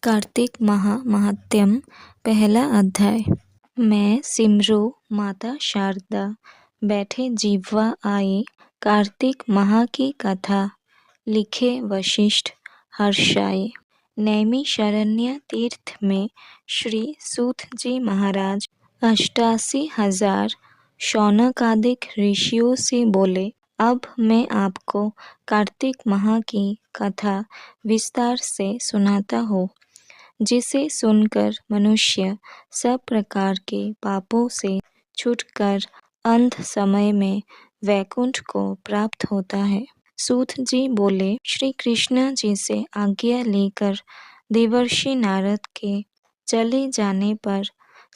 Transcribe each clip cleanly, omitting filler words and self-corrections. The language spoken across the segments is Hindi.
कार्तिक महात्म्यम पहला अध्याय। मैं सिमरू माता शारदा बैठे जीवा आए। कार्तिक माह की कथा लिखे वशिष्ठ हर्षाए। नैमिषारण्य तीर्थ में श्री सूत जी महाराज 88,000 शौनकादिक ऋषियों से बोले, अब मैं आपको कार्तिक माह की कथा विस्तार से सुनाता हूँ, जिसे सुनकर मनुष्य सब प्रकार के पापों से छूटकर अंत समय में वैकुंठ को प्राप्त होता है। सूत जी बोले, श्री कृष्ण जी से आज्ञा लेकर देवर्षि नारद के चले जाने पर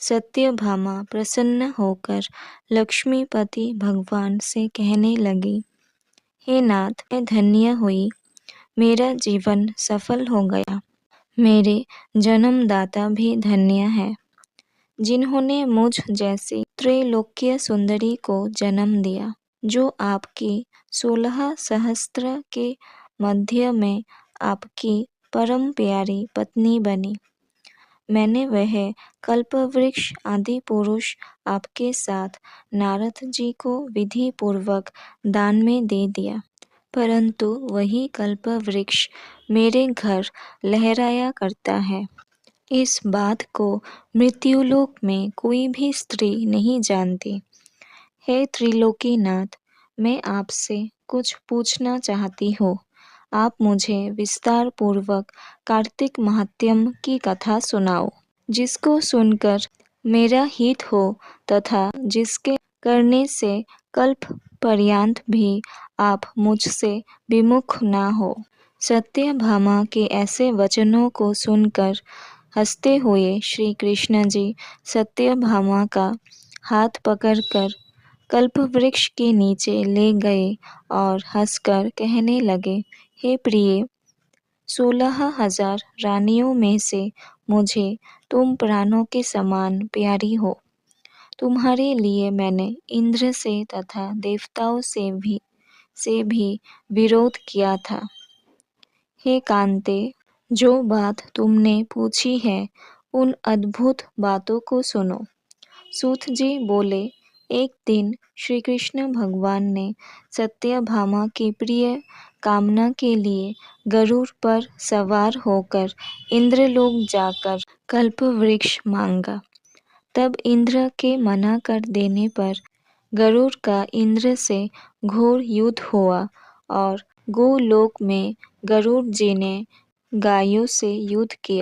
सत्यभामा प्रसन्न होकर लक्ष्मीपति भगवान से कहने लगी, हे नाथ, मैं धन्य हुई, मेरा जीवन सफल हो गया। मेरे जन्मदाता भी धन्य है, जिन्होंने मुझ जैसी त्रैलोक्य सुंदरी को जन्म दिया, जो आपकी 16 सहस्त्र के मध्य में आपकी परम प्यारी पत्नी बनी। मैंने वह कल्पवृक्ष आदि पुरुष आपके साथ नारद जी को विधि पूर्वक दान में दे दिया, परंतु वही कल्पवृक्ष मेरे घर लहराया करता है। इस बात को मृत्युलोक में कोई भी स्त्री नहीं जानती। हे त्रिलोकीनाथ, मैं आपसे कुछ पूछना चाहती हूँ। आप मुझे विस्तार पूर्वक कार्तिक महात्म्य की कथा सुनाओ, जिसको सुनकर मेरा हित हो तथा जिसके करने से कल्प पर्यंत भी आप मुझसे विमुख ना हो। सत्यभामा के ऐसे वचनों को सुनकर हंसते हुए श्री कृष्ण जी सत्यभामा का हाथ पकड़कर कल्पवृक्ष के नीचे ले गए और हंसकर कहने लगे, हे प्रिय, 16,000 रानियों में से मुझे तुम प्राणों के समान प्यारी हो। तुम्हारे लिए मैंने इंद्र से तथा देवताओं से भी विरोध किया था। हे कांते, जो बात तुमने पूछी है, उन अद्भुत बातों को सुनो। सूत जी बोले, एक दिन श्री कृष्ण भगवान ने सत्यभामा की प्रिय कामना के लिए गरुड़ पर सवार होकर इंद्रलोक जाकर कल्पवृक्ष मांगा। तब इंद्र के मना कर देने पर गरुड़ का इंद्र से घोर युद्ध हुआ और गोलोक में गरुड़ जी ने गायों से युद्ध किया।